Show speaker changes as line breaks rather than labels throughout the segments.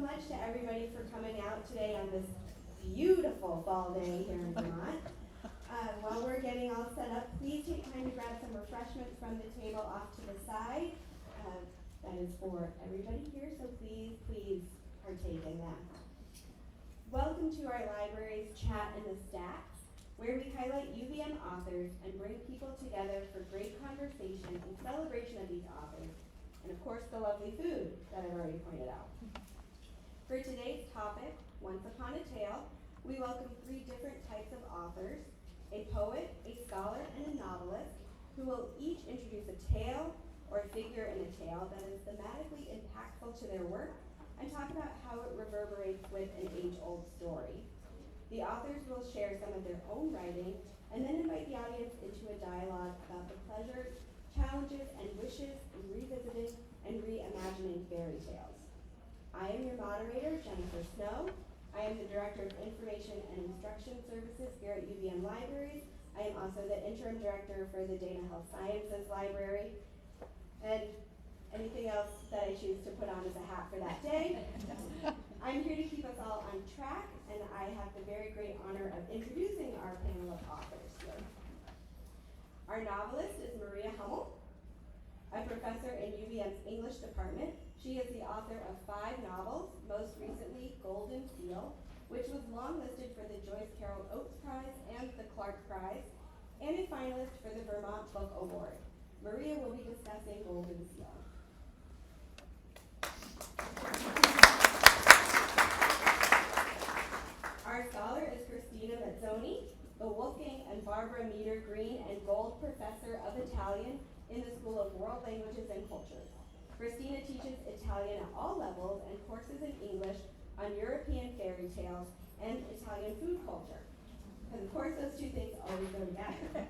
much to everybody for coming out today on this beautiful fall day here in Vermont. While we're getting all set up, please take time to grab some refreshments from the table off to the side. That is for everybody here, so please partake in that. Welcome to our library's Chat in the Stacks, where we highlight UVM authors and bring people together for great conversation and celebration of these authors, and of course the lovely food that I've already pointed out. For today's topic, Once Upon a Tale, we welcome 3 different types of authors: a poet, a scholar, and a novelist, who will each introduce a tale or a figure in a tale that is thematically impactful to their work and talk about how it reverberates with an age-old story. The authors will share some of their own writing and then invite the audience into a dialogue about the pleasures, challenges, and wishes in revisiting and reimagining fairy tales. I am your moderator, Jennifer Snow. I am the Director of Information and Instruction Services here at UVM Libraries. I am also the Interim Director for the Dana Health Sciences Library. And anything else that I choose to put on as a hat for that day. I'm here to keep us all on track, and I have the very great honor of introducing our panel of authors here. Our novelist is Maria Hummel, a professor in UVM's English department. She is the author of 5 novels, most recently Goldenseal, which was longlisted for the Joyce Carol Oates Prize and the Clark Prize, and a finalist for the Vermont Book Award. Maria will be discussing Goldenseal. Our scholar is Cristina Mazzoni, the Wolfgang and Barbara Mieder Green and Gold Professor of Italian in the School of World Languages and Cultures. Cristina teaches Italian at all levels and courses in English on European fairy tales and Italian food culture. Because of course those 2 things always go together.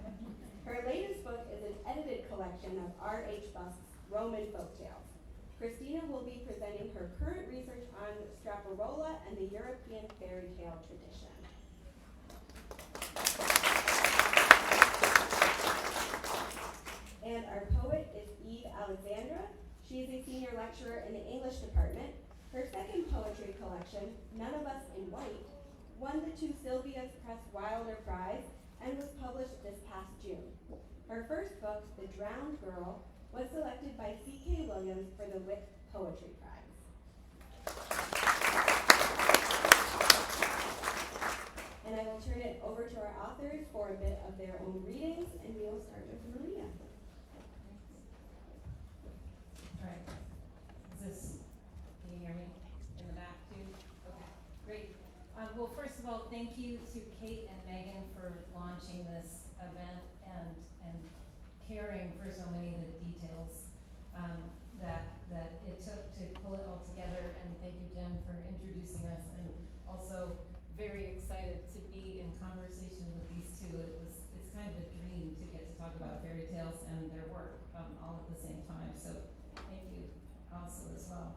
Her latest book is an edited collection of R.H. Busk's Roman folktales. Cristina will be presenting her current research on Straparola and the European fairy tale tradition. And our poet is Eve Alexandra. She is a senior lecturer in the English department. Her second poetry collection, None of Us in White, won the 2 Sylvia's Press Wilder Prize and was published this past June. Her first book, The Drowned Girl, was selected by C.K. Williams for the Wick Poetry Prize. And I will turn it over to our authors for a bit of their own readings, and we will start with Maria.
All right. Can you hear me in the back too? Okay, great. Well, first of all, thank you to Kate and Megan for launching this event and caring for so many of the details that it took to pull it all together. And thank you, Jen, for introducing us. And also very excited to be in conversation with these 2. It's kind of a dream to get to talk about fairy tales and their work all at the same time. So thank you also as well.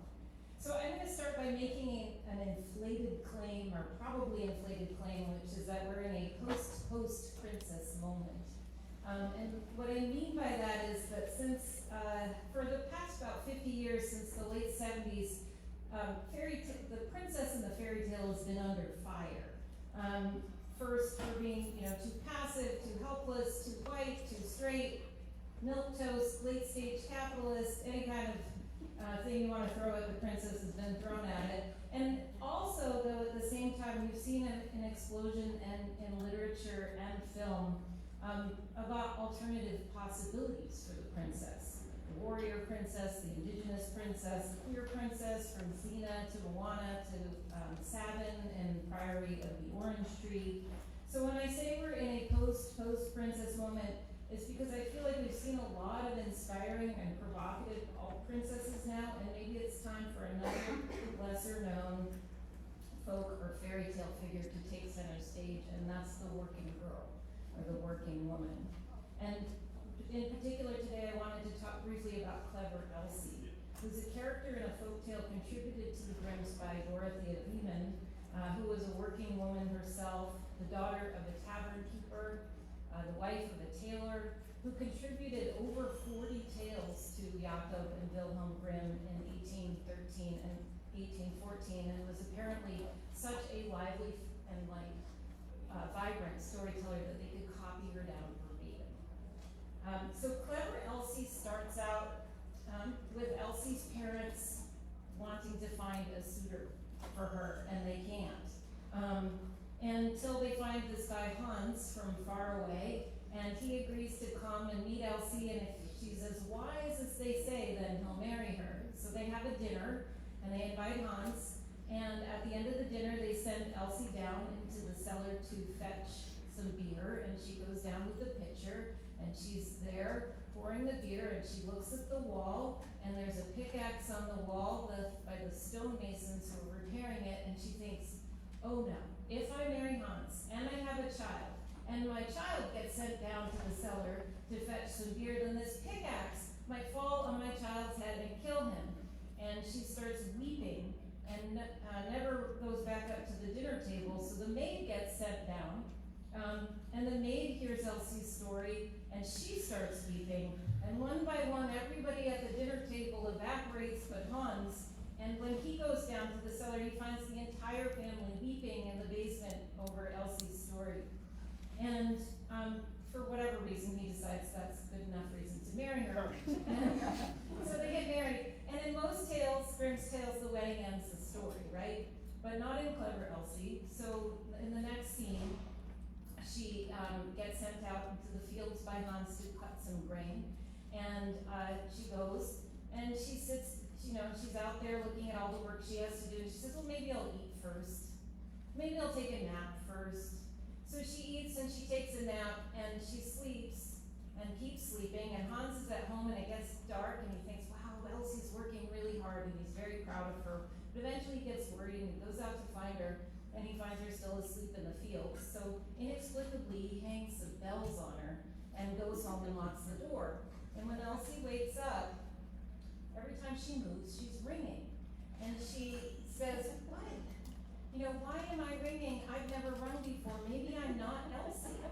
So I'm going to start by making an inflated claim, or probably inflated claim, which is that we're in a post princess moment. And what I mean by that is that since, for the past about 50 years, since the late 70s, the princess in the fairy tale has been under fire. First for being, too passive, too helpless, too white, too straight, milquetoast, late stage capitalist, any kind of thing you want to throw at the princess has been thrown at it. And also, though, at the same time, we've seen an explosion in literature and film about alternative possibilities for the princess. The warrior princess, the indigenous princess, the queer princess, from Xena to Moana to Sabin and Priory of the Orange Tree. So when I say we're in a post-princess moment, it's because I feel like we've seen a lot of inspiring and provocative alt princesses now, and maybe it's time for another lesser-known folk or fairy tale figure to take center stage, and that's the working girl, or the working woman. And in particular today, I wanted to talk briefly about Clever Elsie, who's a character in a folktale contributed to the Grimms by Dorothea Lehman, who was a working woman herself, the daughter of a tavern keeper, the wife of a tailor, who contributed over 40 tales to Jakob and Wilhelm Grimm in 1813 and 1814 14 and was apparently such a lively and vibrant storyteller that they could copy her down verbatim. So Clever Elsie starts out with Elsie's parents wanting to find a suitor for her, and they can't. Until they find this guy Hans from far away, and he agrees to come and meet Elsie, and if she's as wise as they say, then he'll marry her. So they have a dinner, and they invite Hans, and at the end of the dinner, they send Elsie down into the cellar to fetch some beer, and she goes down with the pitcher, and she's there pouring the beer, and she looks at the wall, and there's a pickaxe on the wall by the stonemasons who are repairing it, and she thinks, oh no, if I marry Hans, and I have a child, and my child gets sent down to the cellar to fetch some beer, then this pickaxe might fall on my child's head and kill him. And she starts weeping and never goes back up to the dinner table, so the maid gets sent down, and the maid hears Elsie's story, and she starts weeping, and one by one, everybody at the dinner table evaporates but Hans, and when he goes down to the cellar, he finds the entire family weeping in the basement over Elsie's story. And for whatever reason, he decides that's good enough reason to marry her. So they get married. And in most tales, Grimm's tales, the wedding ends the story, right? But not in Clever Elsie. So in the next scene, she gets sent out into the fields by Hans to cut some grain. And she goes, and she sits, she's out there looking at all the work she has to do. And she says, well, maybe I'll eat first. Maybe I'll take a nap first. So she eats and she takes a nap and she sleeps and keeps sleeping, and Hans is at home and it gets dark and he thinks, wow, Elsie's working really hard, and he's very proud of her. But eventually he gets worried and he goes out to find her, and he finds her still asleep in the field. So inexplicably he hangs some bells on her and goes home and locks the door. And when Elsie wakes up, every time she moves, she's ringing. And she says, what? Why am I ringing? I've never rung before. Maybe I'm not Elsie.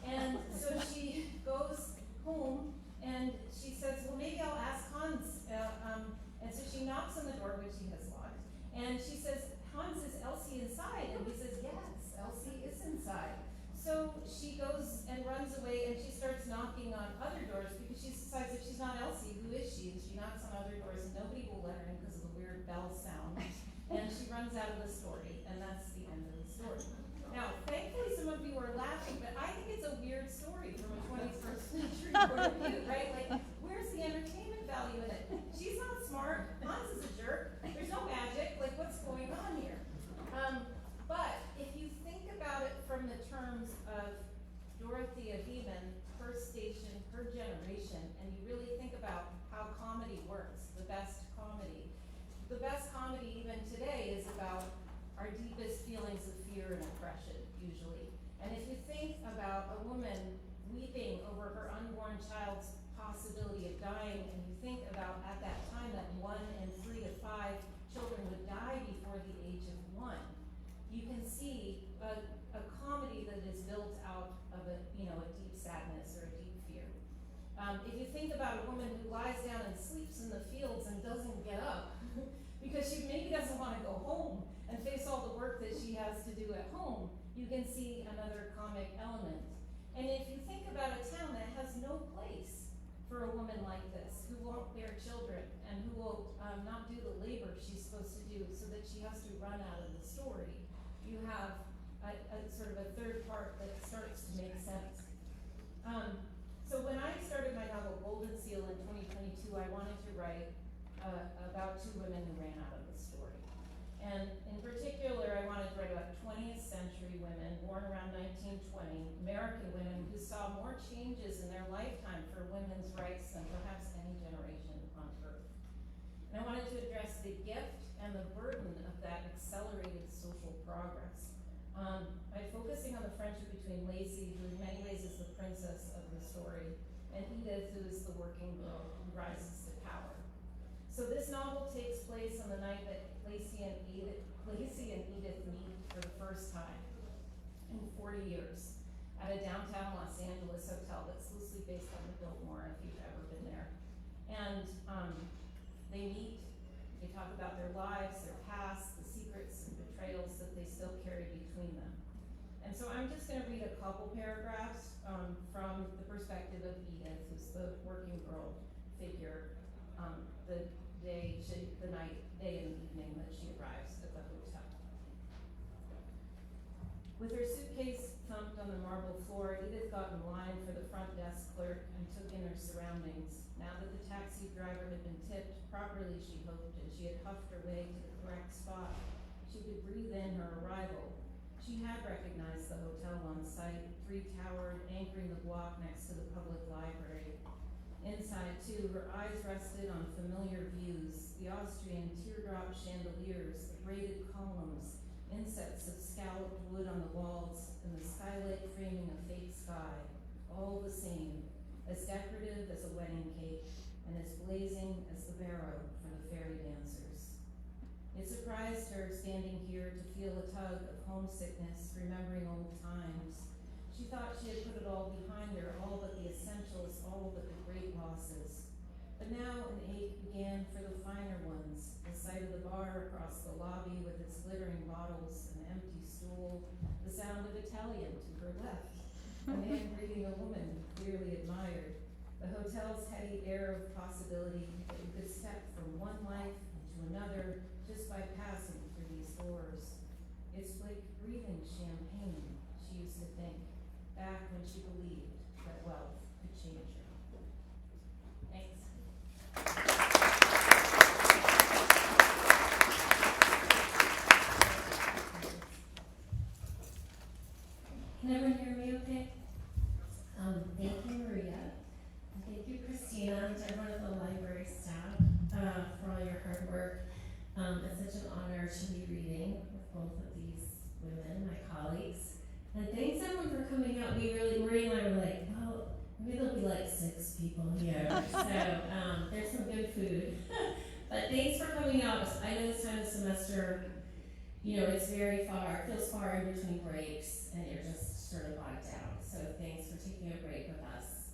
And so she goes home and she says, well, maybe I'll ask Hans. And so she knocks on the door, which he has locked. And she says, Hans, is Elsie inside? And he says, yes, Elsie is inside. So she goes and runs away and she starts knocking on other doors because she decides if she's not Elsie, who is she? And she knocks on other doors and nobody will let her in because of the weird bell sound. And she runs out of the story, and that's the end of the story. Now, thankfully, some of you are laughing, but I think it's a weird story from a 21st century point of view, right? Like, where's the entertainment value in it? She's not smart. Hans is a jerk. There's no magic. Like, what's going on here? But if you think about it from the terms of Dorothea Beeman, her station, her generation, and you really think about how comedy works, the best comedy even today is about our deepest feelings of fear and oppression, usually. And if you think about a woman weeping over her unborn child's possibility of dying, and you think about at that time that 1 in 3 to 5 children would die before the age of 1, you can see a comedy that is built out of a deep sadness or a deep fear. If you think about a woman who lies down and sleeps in the fields and doesn't get up, because she maybe doesn't want to go home and face all the work that she has to do at home, you can see another comic element. And if you think about a town that has no place for a woman like this, who won't bear children and who will not do the labor she's supposed to do so that she has to run out of the story, you have a sort of a third part that starts to make sense. So when I started my novel Goldenseal in 2022, I wanted to write about 2 women who ran out of the story. And in particular, I wanted to write about 20th century women born around 1920, American women who saw more changes in their lifetime for women's rights than perhaps any generation on earth. And I wanted to address the gift and the burden of that accelerated social progress by focusing on the friendship between Lacey, who in many ways is the princess of the story, and Edith, who is the working girl who rises to power. So this novel takes place on the night that Lacey and Edith meet for the first time in 40 years at a downtown Los Angeles hotel that's loosely based on the Biltmore, if you've ever been there. And they meet, they talk about their lives, their past, the still carry between them. And so I'm just going to read a couple paragraphs from the perspective of Edith, who's the working girl figure, the day and evening that she arrives at the hotel. With her suitcase thumped on the marble floor, Edith got in line for the front desk clerk and took in her surroundings. Now that the taxi driver had been tipped properly, she hoped, and she had huffed her way to the correct spot, she could breathe in her arrival. She had recognized the hotel on sight, three-towered, anchoring the block next to the public library. Inside, too, her eyes rested on familiar views, the Austrian teardrop chandeliers, the braided columns, insets of scalloped wood on the walls, and the skylight framing a fake sky, all the same, as decorative as a wedding cake, and as blazing as the barrow for the fairy dancers. It surprised her, standing here, to feel a tug of homesickness, remembering old times. She thought she had put it all behind her, all but the essentials, all but the great losses. But now an ache began for the finer ones, the sight of the bar across the lobby with its glittering bottles, an empty stool, the sound of Italian to her left, a man greeting a woman clearly admired, the hotel's heady air of possibility that you could step from one life into another just by passing through these doors. It's like breathing champagne, she used to think, back when she believed that wealth could change her. Thanks.
Can everyone hear me okay? Thank you, Maria. And thank you, Cristina, and to everyone at the library staff for all your hard work. It's such an honor to be reading with both of these women, my colleagues. And thanks everyone for coming out. Maria and I were like, well, maybe there'll be like 6 people here. So there's some good food. But thanks for coming out. I know this time of semester, it's very far, it feels far in between breaks, and you're just sort of bogged down. So thanks for taking a break with us.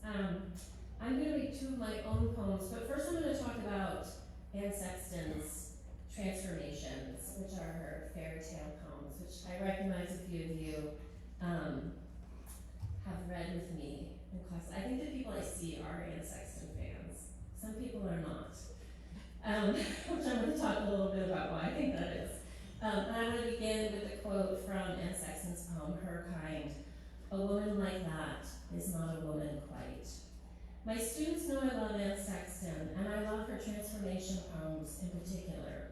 I'm going to read 2 of my own poems, but first I'm going to talk about Anne Sexton's Transformations, which are her fairy tale poems, which I recognize a few of you have read with me in class. I think the people I see are Anne Sexton fans. Some people are not, which I'm going to talk a little bit about why I think that is. And I want to begin with a quote from Anne Sexton's poem, Her Kind. A woman like that is not a woman quite. My students know I love Anne Sexton, and I love her transformation poems in particular.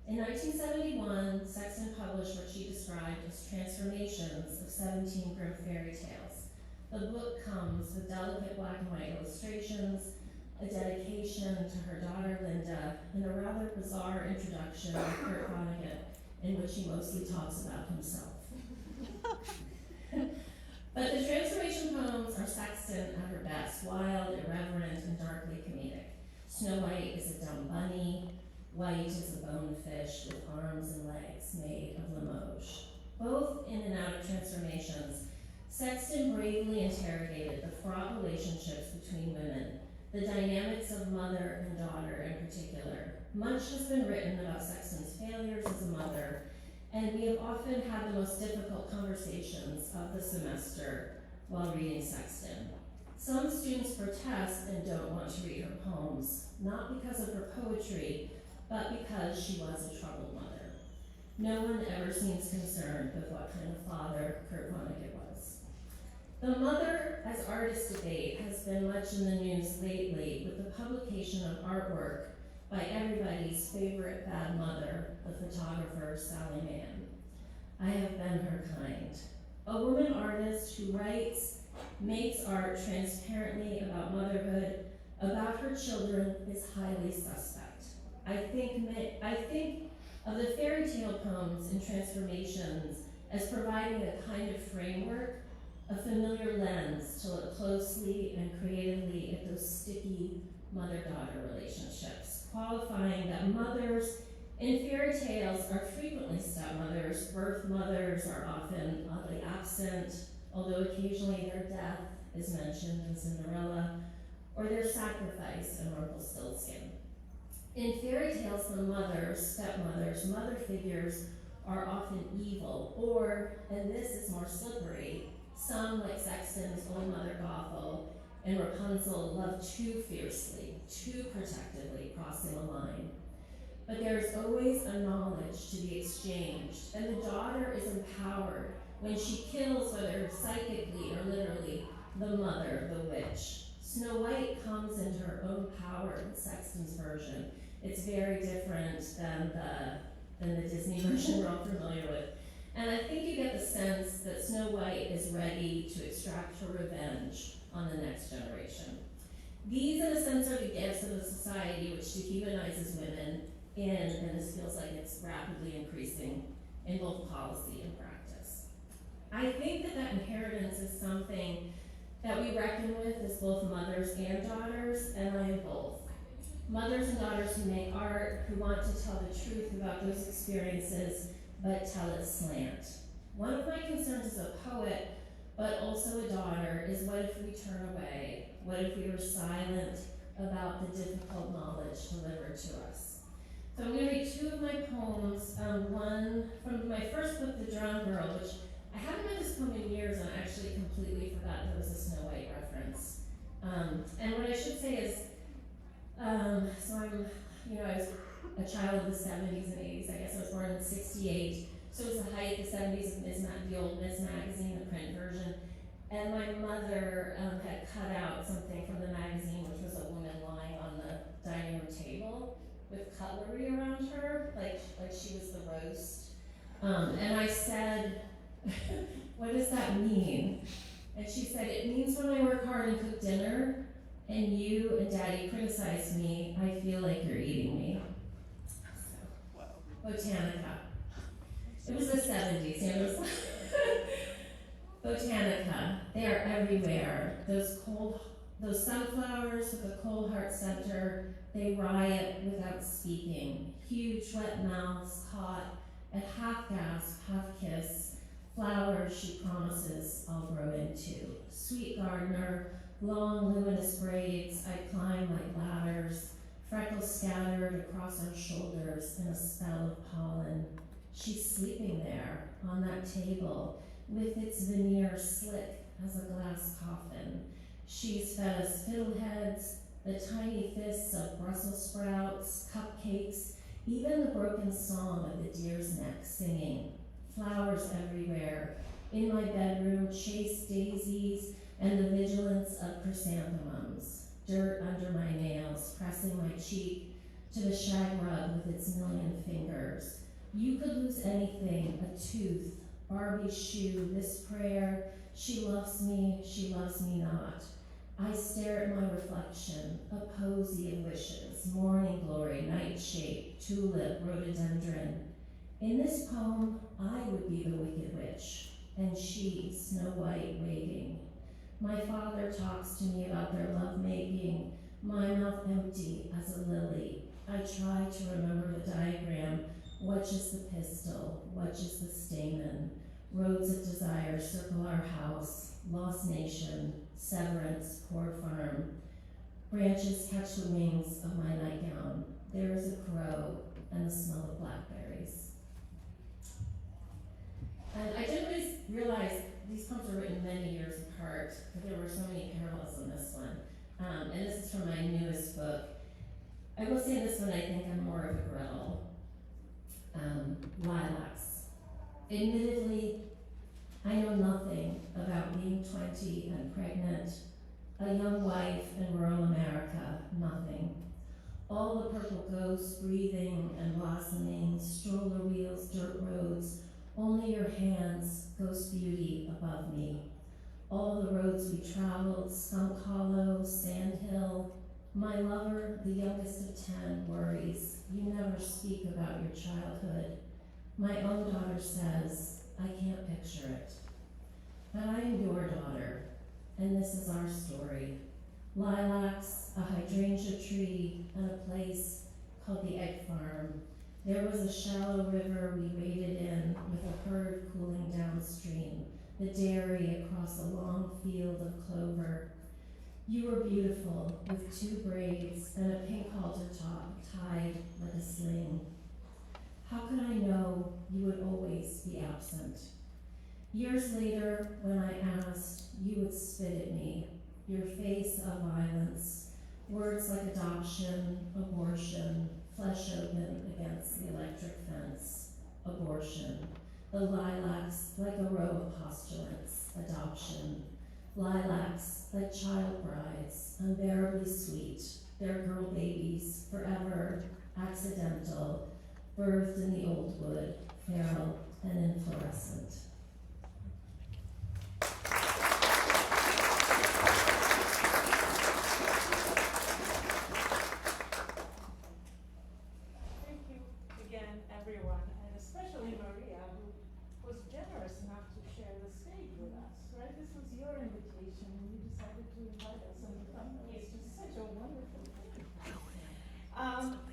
In 1971, Sexton published what she described as transformations of 17 Grimm fairy tales. The book comes with delicate black and white illustrations, a dedication to her daughter Linda, and a rather bizarre introduction of Kurt Vonnegut, in which he mostly talks about himself. But the transformation poems are Sexton at her best, wild, irreverent, and darkly comedic. Snow White is a dumb bunny. White is a bonefish with arms and legs made of Limoges. Both in and out of transformations, Sexton bravely interrogated the fraught relationships between women, the dynamics of mother and daughter in particular. Much has been written about Sexton's failures as a mother, and we have often had the most difficult conversations of the semester while reading Sexton. Some students protest and don't want to read her poems, not because of her poetry, but because she was a troubled mother. No one ever seems concerned with what kind of father Kurt Vonnegut was. The mother as artist debate has been much in the news lately with the publication of artwork by everybody's favorite bad mother, the photographer Sally Mann. I have been her kind. A woman artist who writes, makes art transparently about motherhood, about her children, is highly suspect. I think of the fairy tale poems and transformations as providing a kind of framework, a familiar lens to look closely and creatively at those sticky mother-daughter relationships, qualifying that mothers in fairy tales are frequently stepmothers, birth mothers are often oddly absent, although occasionally their death is mentioned in Cinderella, or their sacrifice in Rumpelstiltskin. In fairy tales, the mothers, stepmothers, mother figures are often evil, or, and this is more slippery, some, like Sexton's old mother Gothel and Rapunzel, love too fiercely, too protectively, crossing a line. But there's always a knowledge to be exchanged, and the daughter is empowered when she kills, whether psychically or literally, the mother, the witch. Snow White comes into her own power in Sexton's version. It's very different than the Disney version we're all familiar with. And I think you get the sense that Snow White is ready to extract her revenge on the next generation. These, in a sense, are the gifts of a society which dehumanizes women and this feels like it's rapidly increasing in both policy and practice. I think that inheritance is something that we reckon with as both mothers and daughters, and I am both. Mothers and daughters who make art, who want to tell the truth about those experiences, but tell it slant. One of my concerns as a poet, but also a daughter, is what if we turn away? What if we were silent about the difficult knowledge delivered to us? So I'm going to read two of my poems, one from my first book, The Drowned Girl, which I haven't read this poem in years and I actually completely forgot there was a Snow White reference. And what I should say is, so I was a child of the 70s and 80s. I guess I was born in 68. So it was the height, the 70s of the old Ms. magazine, the print version. And my mother had cut out something from the magazine, which was a woman lying on the dining room table with cutlery around her, like she was the roast. And I said, what does that mean? And she said, it means when I work hard and cook dinner, and you and Daddy criticize me, I feel like you're eating me. So, Botanica. It was the 70s, you know. Botanica, they are everywhere. Those sunflowers with a cold heart center, they riot without speaking. Huge wet mouths caught at half gasp, half kiss. Flowers she promises I'll grow into. Sweet gardener, long luminous braids I climb like ladders, freckles scattered across our shoulders in a spell of pollen. She's sleeping there on that table with its veneer slick as a glass coffin. She's fed us fiddleheads, the tiny fists of Brussels sprouts, cupcakes, even the broken song of the deer's neck singing. Flowers everywhere. In my bedroom, chaste daisies and the vigilance of chrysanthemums. Dirt under my nails, pressing my cheek to the shag rug with its million fingers. You could lose anything, a tooth, Barbie's shoe, this prayer, she loves me not. I stare at my reflection, a posy of wishes, morning glory, nightshade, tulip, rhododendron. In this poem, I would be the wicked witch, and she, Snow White, waiting. My father talks to me about their lovemaking, my mouth empty as a lily. I try to remember the diagram, which is the pistil, which is the stamen. Roads of desire circle our house, lost nation, severance, poor farm. Branches catch the wings of my nightgown. There is a crow and the smell of blackberries. And I didn't really realize these poems were written many years apart, but there were so many parallels in this one. And this is from my newest book. I will say this one, I think I'm more of a Gretel. Lilacs. Admittedly, I know nothing about being 20 and pregnant, a young wife in rural America, nothing. All the purple ghosts breathing and blossoming, stroller wheels, dirt roads, only your hands, ghost beauty above me. All the roads we traveled, Skunk Hollow, Sand Hill. My lover, the youngest of 10, worries. You never speak about your childhood. My own daughter says, I can't picture it. But I am your daughter, and this is our story. Lilacs, a hydrangea tree, and a place called the Egg Farm. There was a shallow river we waded in with a herd cooling downstream, the dairy across a long field of clover. You were beautiful, with 2 braids and a pink halter top tied like a sling. How could I know you would always be absent? Years later, when I asked, you would spit at me, your face of violence, words like adoption, abortion, flesh open against the electric fence, abortion, the lilacs like a row of postulants, adoption, lilacs like child brides, unbearably sweet, their girl babies, forever, accidental, birthed in the old wood, feral and inflorescent.
Thank you again, everyone, and especially Maria, who was generous enough to share the stage with us, right? This was your invitation, and you decided to invite us, and it's just such a wonderful thing.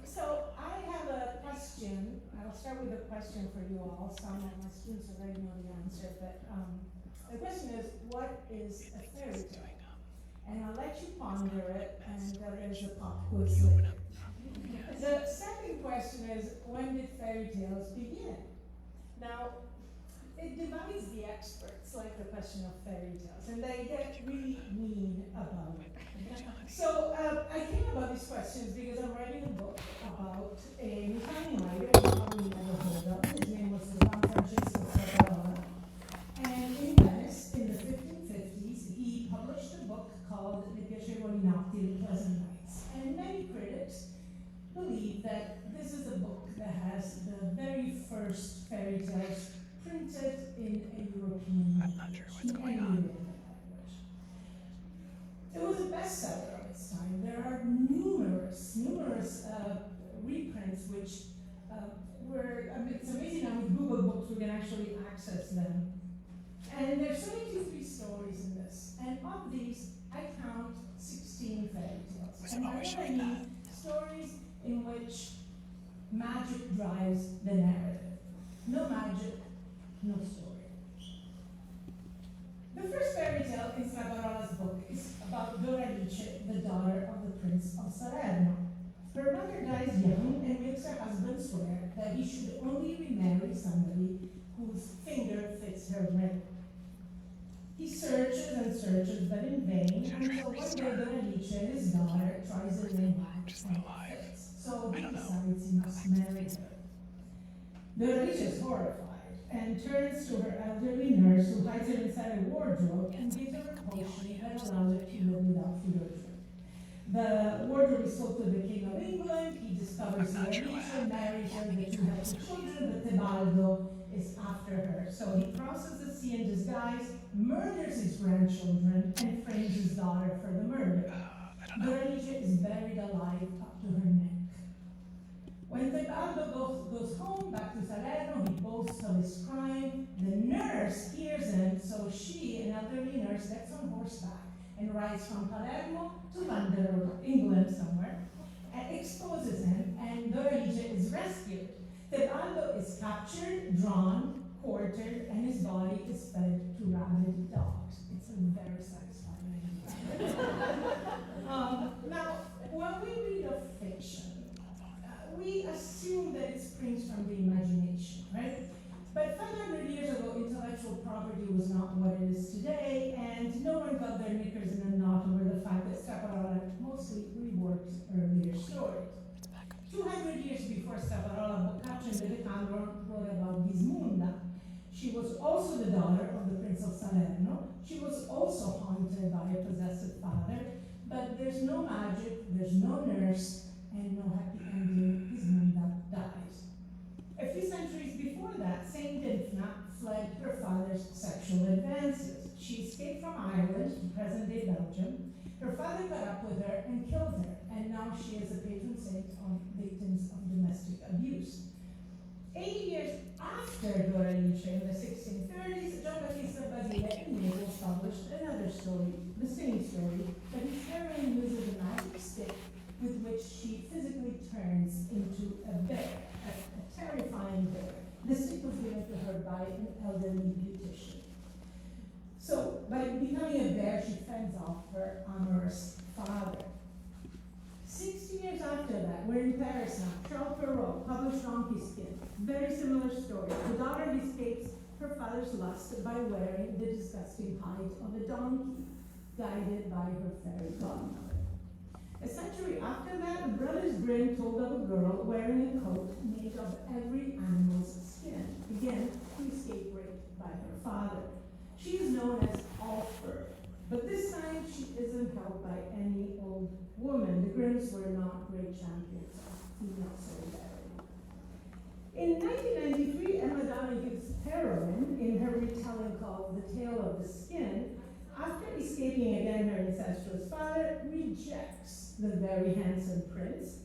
So I have a question. I'll start with a question for you all. Some of my students already know the answer, but the question is, what is a fairy tale? And I'll let you ponder it, and there's a pop quiz later. The second question is, when did fairy tales begin? Now, it divides the experts, like the question of fairy tales, and they get really mean about it. So I came about these questions because I'm writing a book about an Italian writer you probably never heard of. His name was Straparola. And in Venice, in the 1550s, he published a book called Le piacevoli notti, the pleasant nights. And many critics believe that this is a book that has the very first fairy tales printed in a European language. It was a bestseller of its time. There are numerous reprints which it's amazing now with Google Books we can actually access them. And there's 73 stories in this. And of these, I count 16 fairy tales. And by that I mean stories in which magic drives the narrative. No magic, no story. The first fairy tale in Straparola's book is about Doralice, the daughter of the Prince of Salerno. Her mother dies young and makes her husband swear that he should only remarry somebody whose finger fits her ring. He searches and searches, but in vain, until one day Doralice, his daughter, tries a ring and it fits. So he decides he must marry her. Doralice is horrified and turns to her elderly nurse, who hides her inside a wardrobe and gives her a potion that allows her to live without food or drink. The wardrobe is sold to the King of England. He discovers Doralice, marries her, the two have two children, but Tebaldo is after her. So he crosses the sea in disguise, murders his grandchildren, and frames his daughter for the murder. Doralice is buried alive up to her neck. When Tebaldo goes home, back to Salerno, he boasts of his crime. The nurse hears him, so she, an elderly nurse, gets on horseback and rides from Palermo to London or England somewhere, and exposes him, and Doralice is rescued. Tebaldo is captured, drawn, quartered, and his body is fed to rabid dogs. It's a very satisfying ending. Now, when we read of fiction, we assume that it springs from the imagination, right? But 500 years ago, intellectual property was not what it is today, and no one got their knickers in a knot over the fact that Straparola mostly reworked earlier stories. 200 years before Straparola, Boccaccio and De Decamero wrote about Gismunda. She was also the daughter of the Prince of Salerno. She was also haunted by a possessive father, but there's no magic, there's no nurse, and no happy ending. Gismunda dies. A few centuries before that, Saint Dymphna fled her father's sexual advances. She escaped from Ireland to present-day Belgium. Her father got up with her and killed her, and now she is a patron saint of victims of domestic abuse. 80 years after Doralice, in the 1630s, Giambattista Basile in Naples published another story, the same story, but his heroine uses a magic stick with which she physically turns into a bear, a terrifying bear. The stick was given to her by an elderly beautician. So, by becoming a bear, she fends off her amorous father. 60 years after that, we're in Paris now. Straparola, published Donkey Skin. Very similar story. The daughter escapes her father's lust by wearing the disgusting hide of a donkey, guided by her fairy godmother. A century after that, the Brothers Grimm told of a girl wearing a coat made of every animal's skin, again to escape rape by her father. She is known as All Fur, but this time she isn't helped by any old woman. The Grimms were not great champions of female solidarity. In 1993, Emma Donoghue's heroine, in her retelling called The Tale of the Skin, after escaping again her incestuous father, rejects the very handsome prince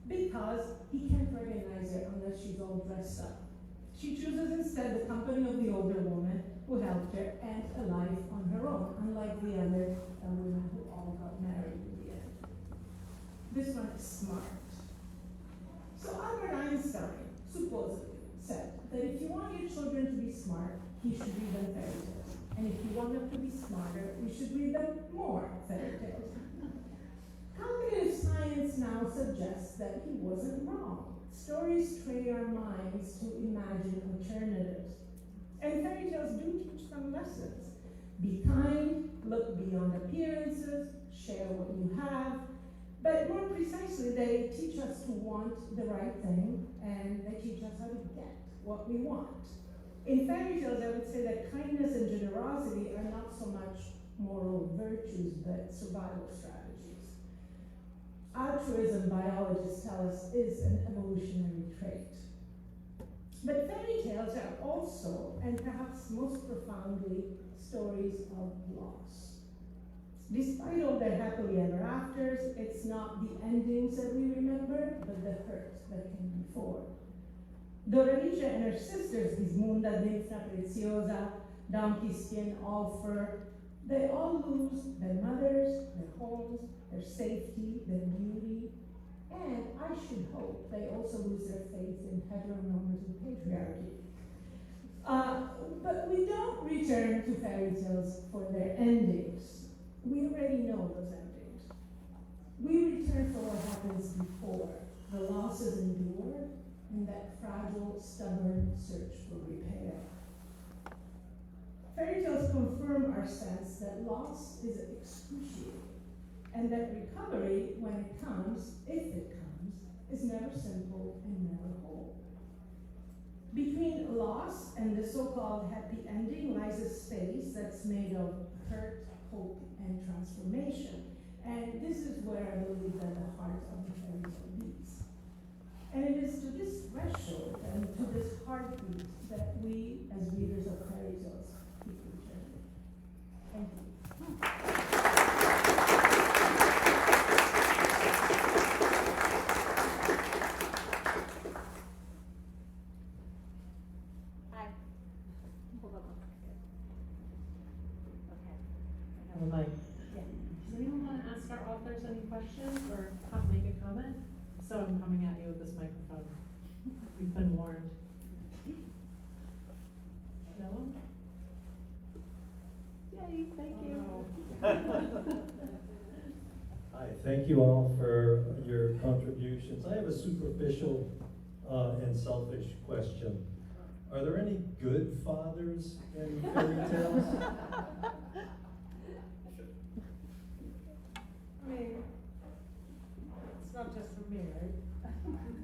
because he can't recognize her unless she's all dressed up. She chooses instead the company of the older woman who helped her and a life on her own, unlike the other women who all got married in the end. This one is smart. So Albert Einstein supposedly said that if you want your children to be smart, you should read them fairy tales. And if you want them to be smarter, you should read them more fairy tales. Cognitive science now suggests that he wasn't wrong. Stories train our minds to imagine alternatives. And fairy tales do teach some lessons. Be kind, look beyond appearances, share what you have. But more precisely, they teach us to want the right thing, and they teach us how to get what we want. In fairy tales, I would say that kindness and generosity are not so much moral virtues, but survival strategies. Altruism, biologists tell us, is an evolutionary trait. But fairy tales are also, and perhaps most profoundly, stories of loss. Despite all their happily ever afters, it's not the endings that we remember, but the hurt that came before. Doralice and her sisters, Gismunda, Dimfna, Preziosa, Donkey Skin, All Fur, they all lose their mothers, their homes, their safety, their beauty, and I should hope they also lose their faith in heteronormative patriarchy. But we don't return to fairy tales for their endings. We already know those endings. We return for what happens before, the losses endured, and that fragile, stubborn search for repair. Fairy tales confirm our sense that loss is excruciating, and that recovery, when it comes, if it comes, is never simple and never whole. Between loss and the so-called happy ending lies a space that's made of hurt, hope, and transformation. And this is where I believe that the heart of the fairy tale beats. And it is to this threshold and to this heartbeat that we, as readers of fairy tales, keep returning. Thank you.
Hi. Hold on one second. Okay.
I have a mic.
Yeah.
Does anyone want to ask our authors any questions or make a comment? So I'm coming at you with this microphone. We've been warned. No one? Yay, thank you.
Hi, thank you all for your contributions. I have a superficial and selfish question. Are there any good fathers in fairy tales?
I mean, it's not just for me, right?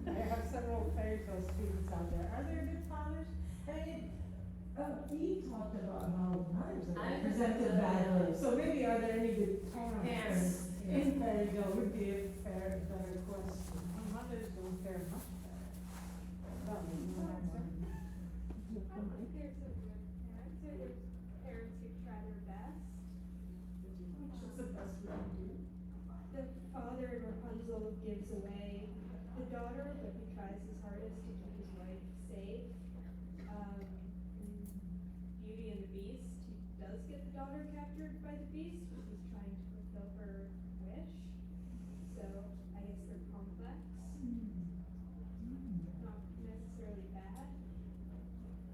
I have several fairy tale students out there. Are there good fathers?
I mean, we talked about how mothers are represented badly. So maybe are there any good parents
In fairy tale would be a better question. Mothers don't fare much better. Well, no answer.
I think there's a good parents, or there's parents who try their best.
Which is the best we can do.
The father in Rapunzel gives away the daughter, but he tries his hardest to keep his wife safe. In Beauty and the Beast, he does get the daughter captured by the beast, which is trying to fulfill her wish. So I guess they're complex. Not necessarily bad.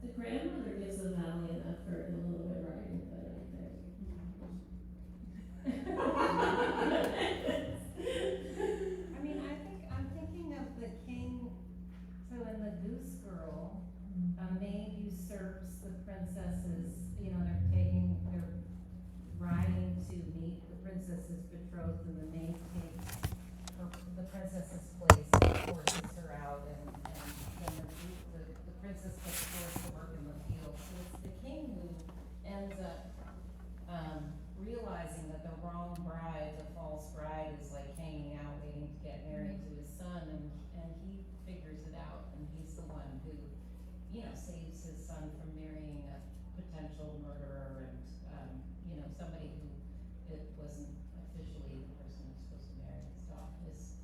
The grandmother gives a valiant effort and a little bit writing, but I think.
I mean, I'm thinking of the king who, you know, saves his son from marrying a potential murderer and, you know, somebody who it wasn't officially the person who's supposed to marry his daughter, his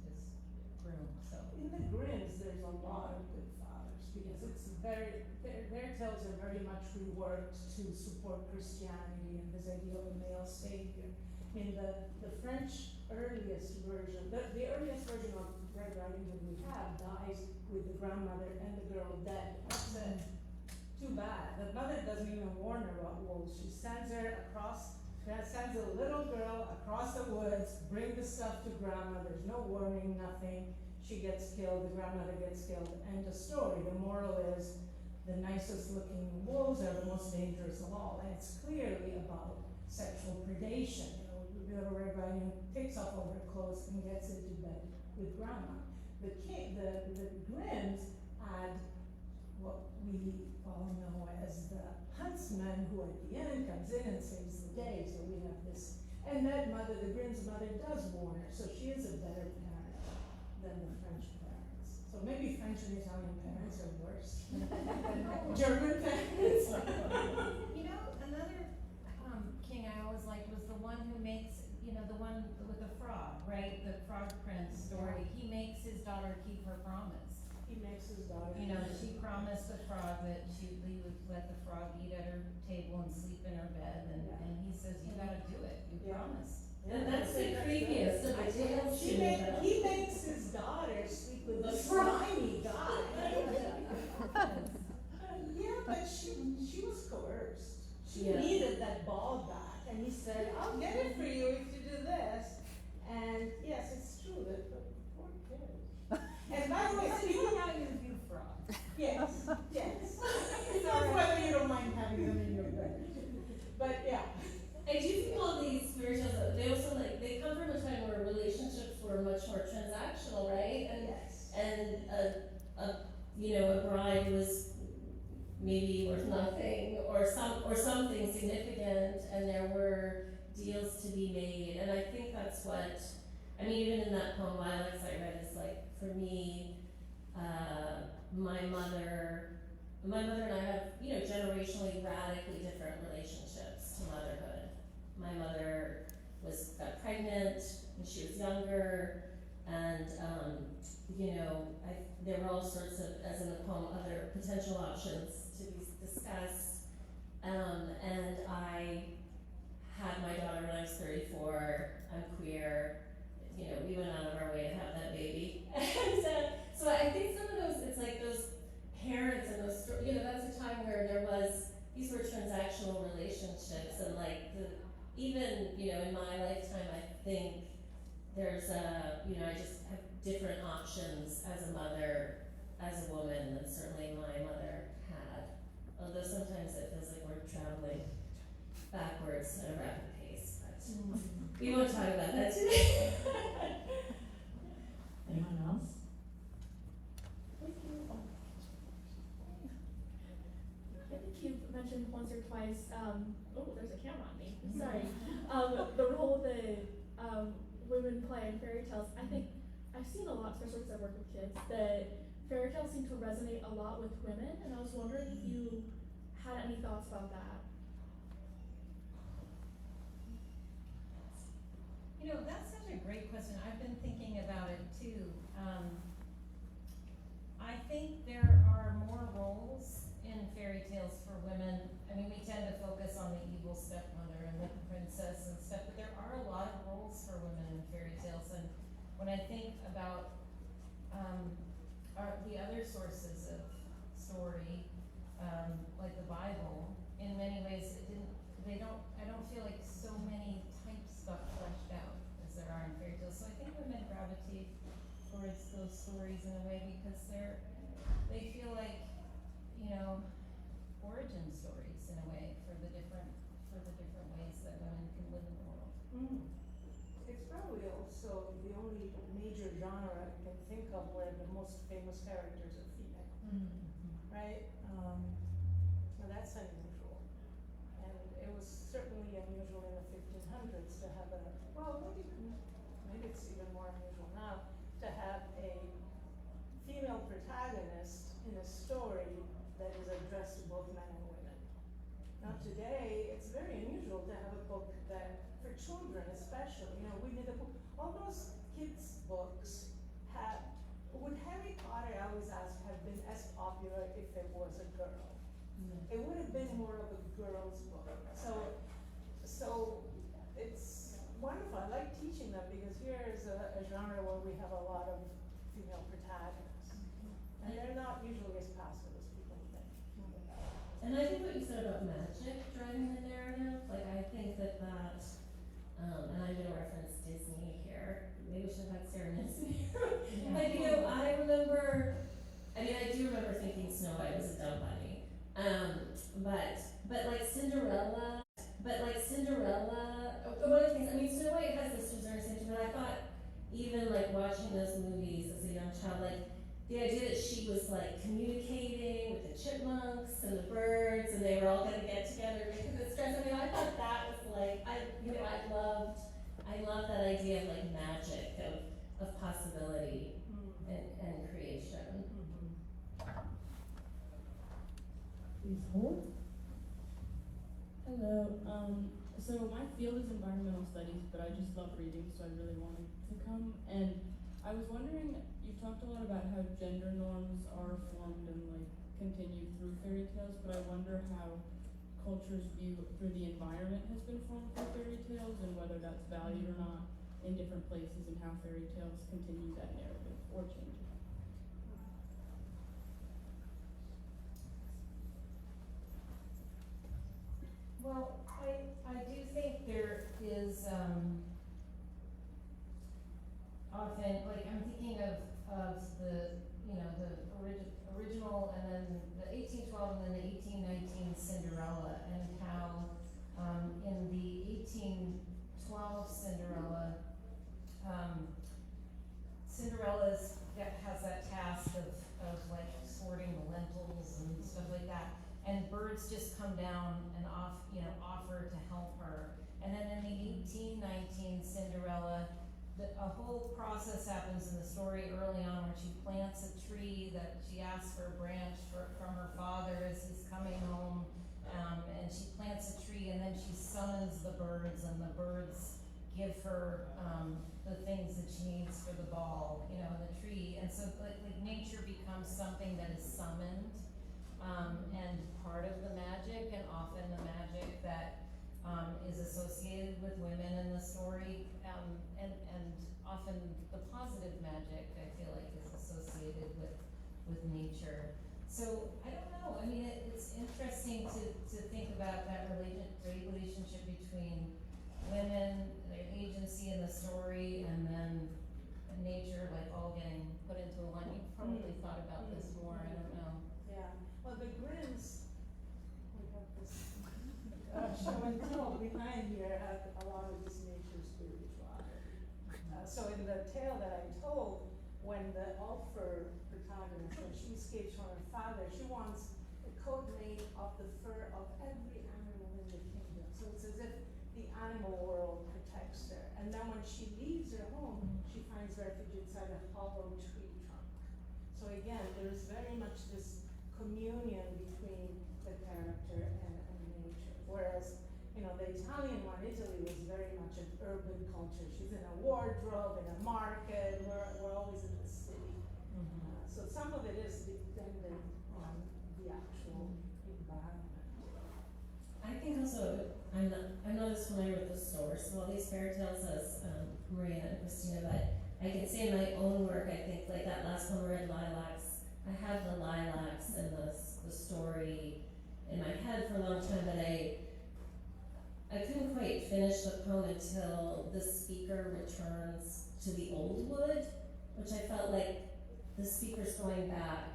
groom, so.
In the Grimms, there's a lot of good fathers, because it's very, their tales are very much reworked to support Christianity and this idea of a male savior. I mean, the French earliest version, the earliest version of Red Riding Hood we have dies with the grandmother and the girl dead. That's it. Too bad. The mother doesn't even warn her about wolves. She sends a little girl across the woods, bring the stuff to grandma, there's no warning, nothing. She gets killed, the grandmother gets killed, end of story. The moral is the nicest looking wolves are the most dangerous of all, and it's clearly about sexual predation. You know, the Red Riding Hood takes off all her clothes and gets into bed with grandma. The Grimms add what we all know as the huntsman, who at the end comes in and saves the day. So we have this, and that mother, the Grimm's mother, does warn her, so she is a better parent than the French parents. So maybe French and Italian parents are worse than German parents.
You know, another king I always liked was the one who makes, you know, the one with the frog, right? The Frog Prince story. He makes his daughter keep her promise.
He makes his daughter.
You know, she promised the frog that he would let the frog eat at her table and sleep in her bed, and he says, you gotta do it, you promised.
And that's the creepiest of the tales to me.
He makes his daughter sleep with the slimy guy. Yeah, but she was coerced. She needed that ball back, and he said, I'll get it for you if you do this. And yes, it's true that the poor kid. And by the way, speaking
how you view frogs.
yes. It's not whether you don't mind having them in your bed. But yeah.
I do think all these fairy tales, they also they come from a time where relationships were much more transactional, right? And
Yes.
and a bride was maybe worth nothing or something significant, and there were deals to be made. And I think that's what, I mean, even in that poem Lilacs I read, is like, for me, my mother and I have, generationally radically different relationships to motherhood. My mother got pregnant when she was younger, and there were all sorts of, as in the poem, other potential options to be discussed. And I had my daughter when I was 34. I'm queer. We went out of our way to have that baby. And so I think some of those, it's like those parents and those, that's a time where these were transactional relationships, and even in my lifetime, I think there's I just have different options as a mother, as a woman, than certainly my mother had. Although sometimes it feels like we're traveling backwards at a rapid pace, but we won't talk about that today.
Anyone else?
I think you've mentioned once or twice, there's a camera on me, sorry. The role that women play in fairy tales. I think I've seen a lot, especially because I work with kids, that fairy tales seem to resonate a lot with women, and I was wondering if you had any thoughts about that.
That's such a great question. I've been thinking about it too. I think there are more roles in fairy tales for women. I mean, we tend to focus on the evil stepmother and the princess and stuff, but there are a lot of roles for women in fairy tales. And when I think about the other sources of story, like the Bible, in many ways, I don't feel like so many types got fleshed out as there are in fairy tales. So I think women gravitate towards those stories in a way because they feel like, origin stories in a way for the different ways that women can live in the world.
It's probably also the only major genre I can think of where the most famous characters are female, right? Now that's unusual, and it was certainly unusual in the 1500s to have maybe it's even more unusual now, to have a female protagonist in a story that is addressed to both men and women. Now today, it's very unusual to have a book that, for children especially, you know, we did a book, all those kids' books would Harry Potter, I always ask, have been as popular if it was a girl? It would have been more of a girl's book. So it's wonderful. I like teaching them because here is a genre where we have a lot of female protagonists. And they're not usually as passive as people think.
And I think what you said about magic driving the narrative, like I think that, and I'm gonna reference Disney here, maybe we should have had Sarah Nissen here. But you know, I do remember thinking Snow White was a dumb bunny. But like Cinderella, one of the things, I mean, Snow White has this reserve, but I thought even like watching those movies as a young child, like the idea that she was like communicating with the chipmunks and the birds and they were all gonna get together because it's stress. I mean, I thought that was like, I loved that idea of like magic, of possibility and creation.
Please hold.
Hello. So my field is environmental studies, but I just love reading, so I really wanted to come. And I was wondering, you talked a lot about how gender norms are formed and like continue through fairy tales, but I wonder how culture's view through the environment has been formed through fairy tales and whether that's valued or not in different places and how fairy tales continue that narrative or change it.
Well, I do think there is, often, like, I'm thinking of the, you know, the original and then the 1812 and then the 1819 Cinderella, and how, in the 1812 Cinderella, has that task of like sorting the lentils and stuff like that. And birds just come down and offer to help her. And then in the 1819 Cinderella, a whole process happens in the story early on where she plants a tree that she asks for a branch from her father as he's coming home. And she plants a tree and then she summons the birds, and the birds give her the things that she needs for the ball, you know, in the tree. And so like nature becomes something that is summoned. And part of the magic, and often the magic that is associated with women in the story, and often the positive magic, I feel like, is associated with nature. So I don't know. I mean, it's interesting to think about that relationship between women, their agency in the story, and then nature, like all getting put into a line. You've probably thought about this more. I don't know.
Yeah. Well, the Grimms, we have this show and tell behind here had a lot of this nature spirituality. So in the tale that I told, when the Ulfer protagonist, when she escapes from her father, she wants a coat made of the fur of every animal in the kingdom. So it's as if the animal world protects her. And then when she leaves her home, she finds refuge inside a hollow tree trunk. So again, there is very much this communion between the character and nature. Whereas, you know, the Italian one, Italy, was very much an urban culture. She's in a wardrobe, in a market, we're always in the city. So some of it is dependent on the actual environment.
I think also, I'm not as familiar with the source of all these fairy tales as Maria and Cristina, but I can say in my own work, I think like that last one we read, Lilacs, I have the lilacs and the story in my head for a long time, but I couldn't quite finish the poem until the speaker returns to the old wood, which I felt like the speaker's going back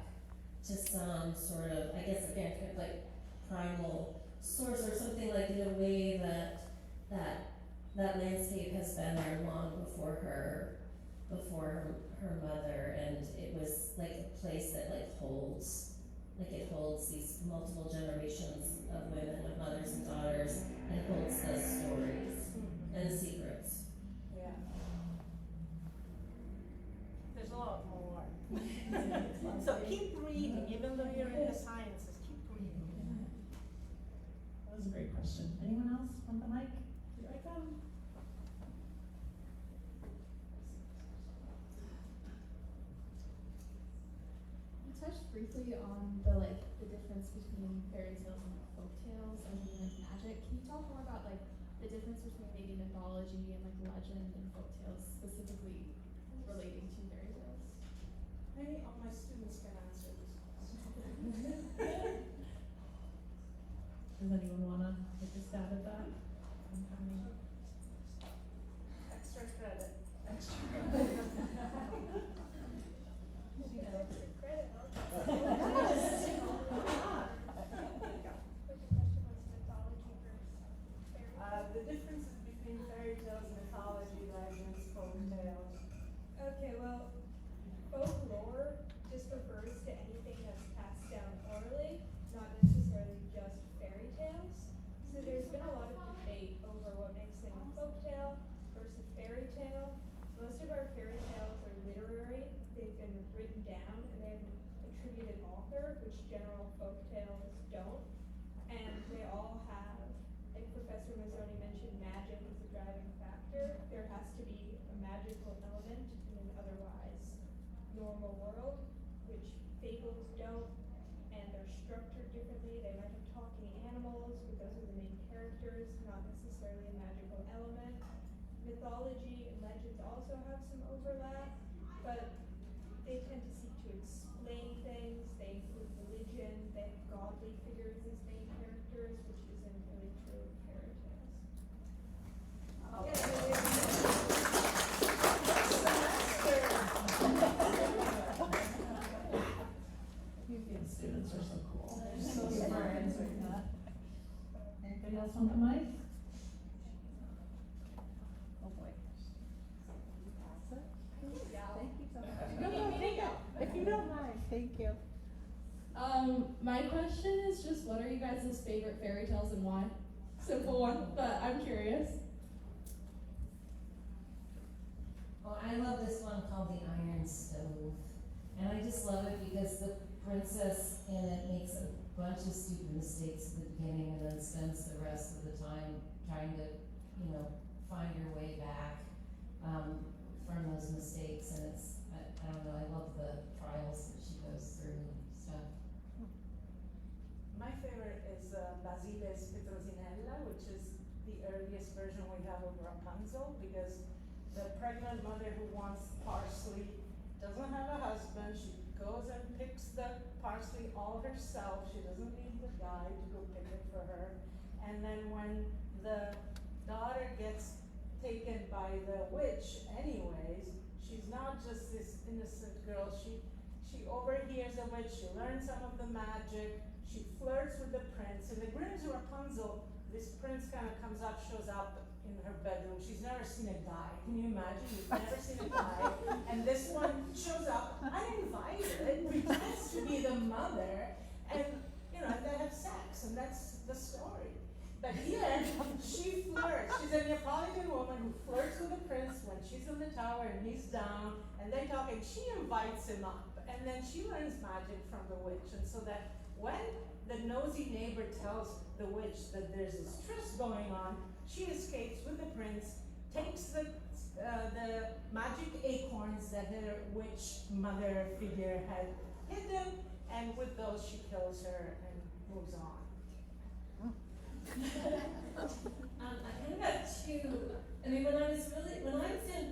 to some sort of, I guess again, kind of like primal source or something, like in a way that landscape has been there long before her mother, and it was like a place that it holds these multiple generations of women, of mothers and daughters, and holds the stories and secrets.
Yeah. There's a lot more.
So keep reading, even though you're in the sciences, keep reading.
That was a great question. Anyone else want the mic? Here I come.
You touched briefly on the difference between fairy tales and folk tales and even magic. Can you talk more about the difference between maybe mythology and legend and folk tales, specifically relating to fairy tales?
Many of my students can answer this question.
Does anyone wanna take a stab at that?
Extra credit.
Extra credit,
The differences between fairy tales, mythology, legends, folk tales.
Okay, well, folklore just refers to anything that's passed down orally, not necessarily just fairy tales. So there's been a lot of debate over what makes them a folktale versus fairy tale. Most of our fairy tales are literary. They've been written down and they have an attributed author, which general folk tales don't. And they all have, like Professor Mazzoni mentioned, magic is a driving factor. There has to be a magical element in an otherwise normal world, which fables don't, and they're structured differently. They might have talking animals, but those are the main characters, not necessarily a magical element. Mythology and legends also have some overlap, but they tend to seek to explain things. They include religion, they have godly figures as main characters, which isn't really true of fairy tales.
UVM students are so cool. They're so smart answering that. Anybody else want the mic? Oh boy. Pass it?
Thank you so much.
If you don't mind, thank you.
My question is just, what are you guys' favorite fairy tales and why? Simple one, but I'm curious.
Well, I love this one called The Iron Stove. And I just love it because the princess in it makes a bunch of stupid mistakes at the beginning and then spends the rest of the time trying to, find her way back from those mistakes. And it's, I don't know, I love the trials that she goes through and stuff.
My favorite is Basile's Petrosinella, which is the earliest version we have of Rapunzel, because the pregnant mother who wants parsley doesn't have a husband. She goes and picks the parsley all herself. She doesn't need the guy to go pick it for her. And then when the daughter gets taken by the witch anyways, she's not just this innocent girl. She overhears the witch, she learns some of the magic, she flirts with the prince. In the Grimm's Rapunzel, this prince kind of shows up in her bedroom. She's never seen a guy. Can you imagine? You've never seen a guy. And this one shows up uninvited, pretends to be the mother, and they have sex, and that's the story. But here, she flirts. She's a Neapolitan woman who flirts with the prince when she's in the tower and he's down, and they talk, and she invites him up. And then she learns magic from the witch, and so that when the nosy neighbor tells the witch that there's this tryst going on, she escapes with the prince, takes the magic acorns that her witch mother figure had hidden, and with those she kills her and moves on.
I kind of got two. I mean, when I was in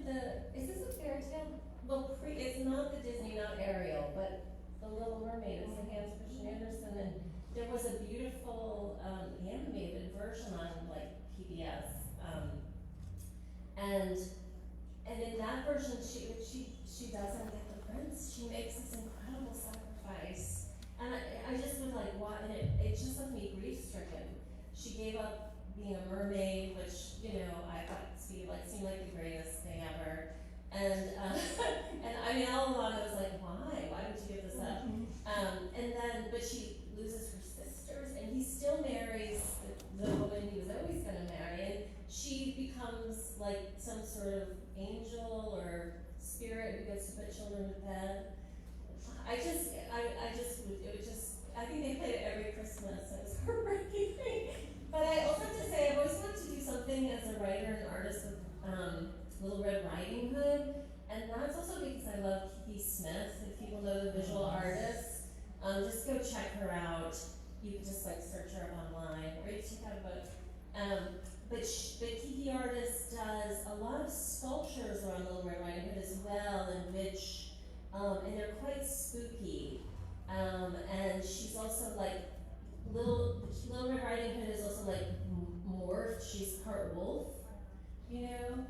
is this a fairy tale? Well, it's not the Disney, not Ariel, but The Little Mermaid. It's the Hans Christian Andersen, and there was a beautiful animated version on PBS. And in that version, she doesn't get the prince. She makes this incredible sacrifice, and I just was like, what? And it just left me grief stricken. She gave up being a mermaid, which I thought seemed like the greatest thing ever. And and I mean, all along I was like, why? Why would you give this up? But she loses her sisters, and he still marries the woman he was always going to marry, and she becomes like some sort of angel or spirit who gets to put children to bed.
go check her out. You can just like search her up online, or you check out a book. But Kiki Artist does a lot of sculptures around Little Red Riding Hood as well, and which, and they're quite spooky. And she's also like, Little Red Riding Hood is also like morphed. She's part wolf, you know?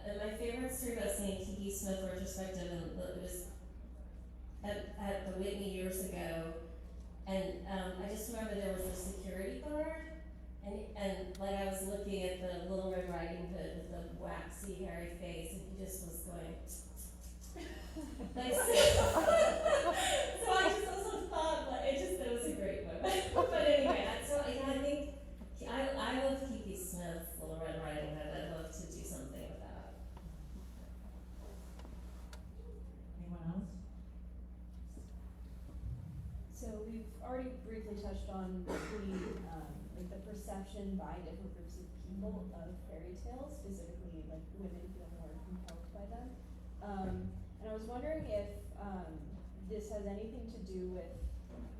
And my favorite story about seeing Kiki Smith retrospective, and it was at the Whitney years ago, and I just remember there was a security guard, and like I was looking at the Little Red Riding Hood with the waxy, hairy face, and he just was going, like, so I just also thought, like, it was a great moment. But anyway, so I think, I love Kiki Smith's Little Red Riding Hood. I'd love to do something with that.
Anyone else?
So we've already briefly touched on the perception by different groups of people of fairy tales, specifically like women feel more compelled by them. And I was wondering if this has anything to do with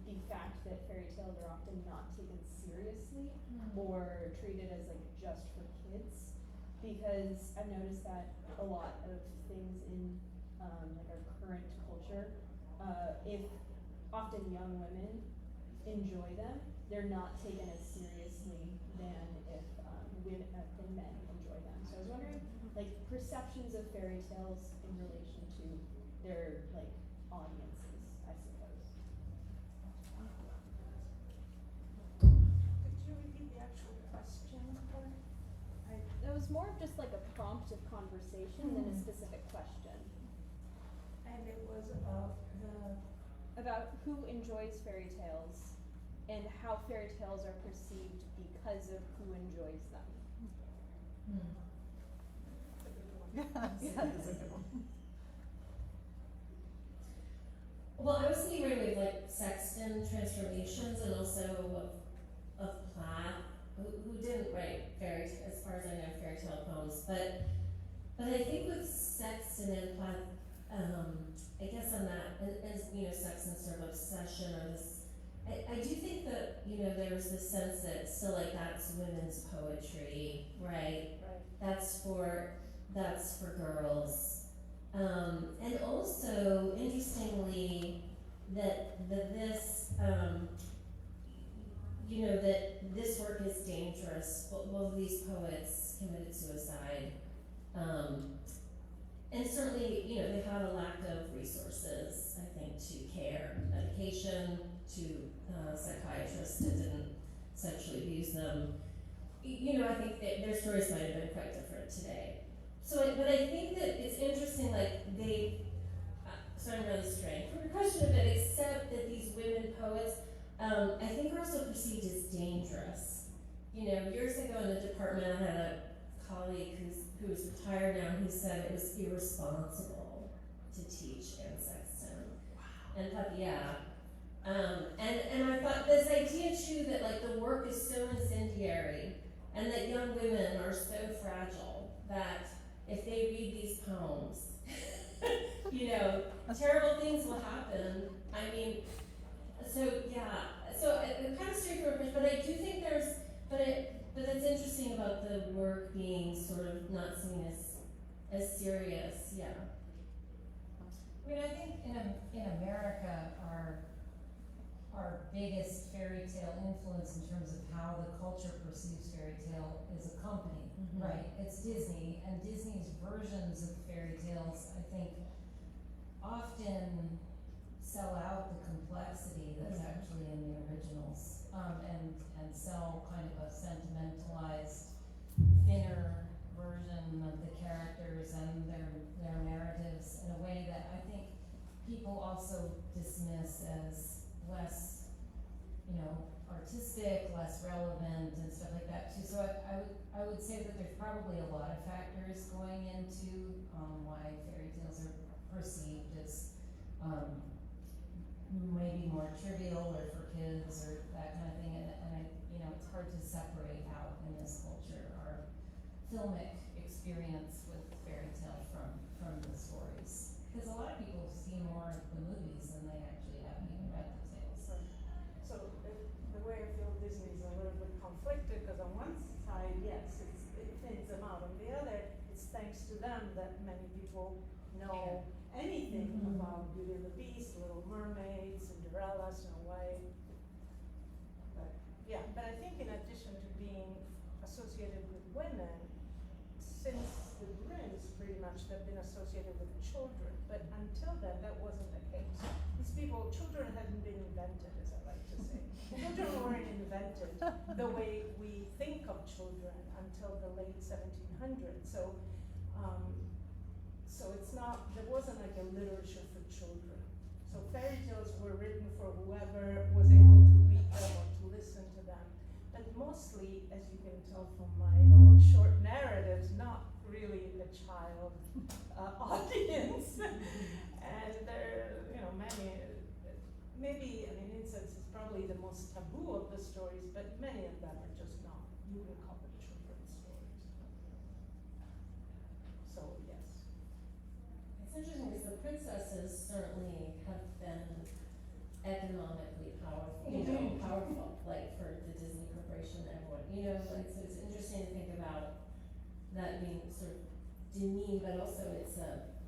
the fact that fairy tales are often not taken seriously or treated as like just for kids, because I've noticed that a lot of things in like our current culture, if often young women enjoy them, they're not taken as seriously than if than men enjoy them. So I was wondering, like, perceptions of fairy tales in relation to their like audiences, I suppose.
Could you repeat the actual question?
It was more of just like a prompt of conversation than a specific question.
And it was
About who enjoys fairy tales and how fairy tales are perceived because of who enjoys them.
Well, I was thinking right away like Sexton transformations, and also of Plath, who didn't write as far as I know, fairy tale poems, but I think with Sexton and Plath, I guess on that, as you know, Sexton's sort of obsession, or this, I do think that, you know, there's this sense that still like that's women's poetry, right? That's for girls. And also, interestingly, that this work is dangerous. Both of these poets committed suicide. And certainly, you know, they had a lack of resources, I think, to care, medication, to psychiatrists that didn't sexually abuse them. You know, I think that their stories might have been quite different today. But I think that it's interesting, like, so I'm really straying from your question a bit, except that these women poets, I think are also perceived as dangerous. You know, years ago in the department, I had a colleague who's retired now, who said it was irresponsible to teach Anne Sexton. Wow. And thought, yeah. And I thought this idea too that like the work is so incendiary, and that young women are so fragile that if they read these poems, you know, terrible things will happen. I mean, so yeah, so it kind of straight from but I do think but it's interesting about the work being sort of not seen as serious, yeah.
I mean, I think in America, our biggest fairy tale influence in terms of how the culture perceives fairy tale is a company, right? It's Disney, and Disney's versions of fairy tales, I think, often sell out the complexity that's actually in the originals, and sell kind of a sentimentalized, thinner version of the characters and their narratives in a way that I think people also dismiss as less, you know, artistic, less relevant, and stuff like that too. So I would say that there's probably a lot of factors going into why fairy tales are perceived as maybe more trivial or for kids or that kind of thing, and I, you know, it's hard to separate out in this culture our filmic experience with fairy tale from the stories, because a lot of people see more of the movies than they actually haven't even read the tales.
know anything about Beauty and the Beast, Little Mermaid, Cinderella, Snow White. But yeah, but I think in addition to being associated with women, since the Grimms pretty much have been associated with children, but until then that wasn't the case. These people, children hadn't been invented, as I like to say. Children weren't invented the way we think of children until the late 1700s. So, so it's not, there wasn't like a literature for children. So fairy tales were written for whoever was able to read them or to listen to them. But mostly, as you can tell from my short narratives, not really a child audience. And there, you know, many, maybe, I mean, incest is probably the most taboo of the stories, but many of them are just not, you wouldn't call them children's stories. So, yes.
It's interesting because the princesses certainly have been economically powerful, powerful, like for the Disney Corporation and everyone, like, so it's interesting to think about that being sort of demeaned, but also it's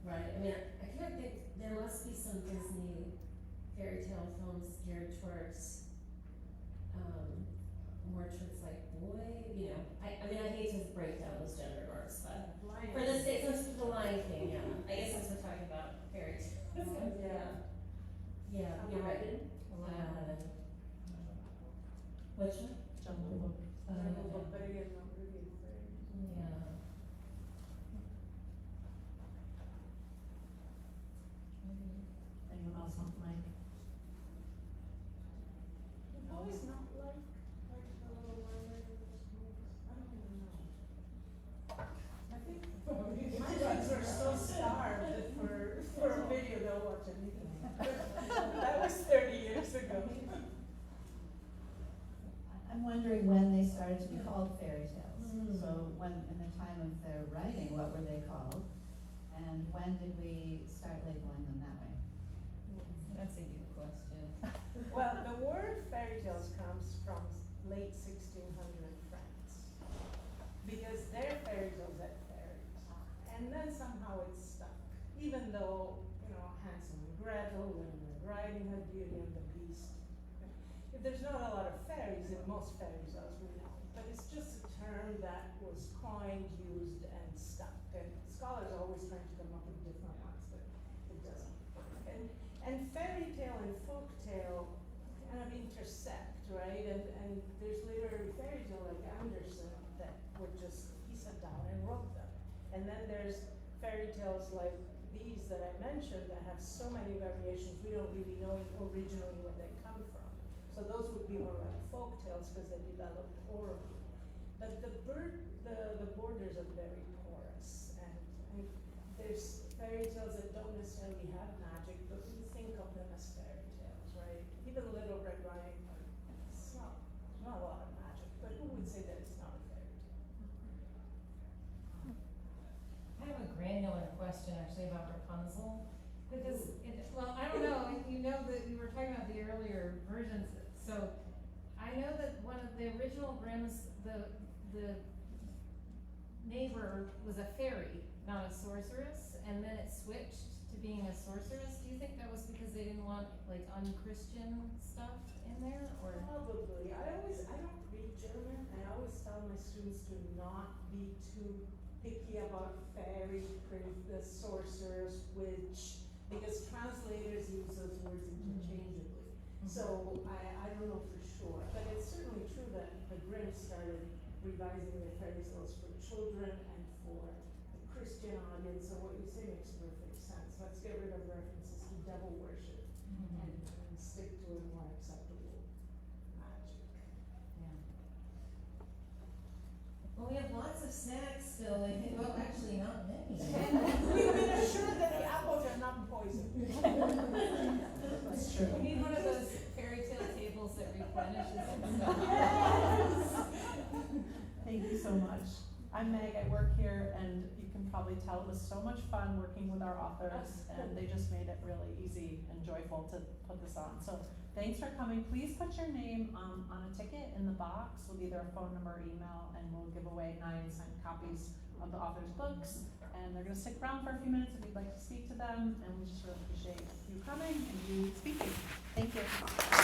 right, I mean, I can't think, there must be some Disney fairy tale films geared towards, more towards like boy, I mean, I hate to break down those gender norms, but for the sake, since the Lion King, I guess since we're talking about fairy tales, yeah, you're right. Which one?
Jungle Book.
Jungle Book, but again, not really fairy.
Yeah.
Anyone else want the mic?
You've always not liked the Little Mermaid or those movies? I don't even know. I think my kids are so starved that for a video they'll watch anything. That was 30 years ago.
I'm wondering when they started to be called fairy tales. So when, in the time of their writing, what were they called? And when did we start labeling them that way?
That's a good question.
Well, the word fairy tales comes from late 1600 France, because their fairy tales had fairies, and then somehow it stuck. Even though, Hansel and Gretel and Red Riding Hood, Beauty and the Beast. There's not a lot of fairies in most fairy tales we know, but it's just a term that was coined, used, and stuck. And scholars are always trying to come up with different ones, but it doesn't work. And fairy tale and folk tale kind of intersect, right? And there's literary fairy tale like Andersen that were just, he sat down and wrote them. And then there's fairy tales like these that I mentioned that have so many variations, we don't really know originally where they come from. So those would be more like folk tales because they developed orally. But the borders are very porous, and there's fairy tales that don't necessarily have magic, but we think of them as fairy tales, right? Even Little Red Riding Hood, it's not a lot of magic, but who would say that it's not a fairy tale?
I have a granular question actually about Rapunzel, because I don't know, that we were talking about the earlier versions, so I know that one of the original Grimm's, the neighbor was a fairy, not a sorceress, and then it switched to being a sorceress. Do you think that was because they didn't want like unchristian stuff in there, or?
Probably. I don't read German, and I always tell my students to not be too picky about fairy, princess, sorceress, witch, because translators use those words interchangeably. So I don't know for sure, but it's certainly true that the Grimm started revising their fairy tales for children and for the Christian audience. So what you say makes perfect sense. Let's get rid of references to devil worship and stick to a more acceptable magic.
Yeah.
Well, we have lots of snacks still, I think, well, actually not many.
We've been assured that the apples are not poison.
That's true.
We need one of those fairy tale tables that replenishes itself.
Thank you so much. I'm Meg, I work here, and you can probably tell it was so much fun working with our authors, and they just made it really easy and joyful to put this on. So thanks for coming. Please put your name on a ticket in the box with either a phone number or email, and we'll give away 9 signed copies of the author's books, and they're gonna stick around for a few minutes if you'd like to speak to them, and we just really appreciate you coming and you speaking. Thank you.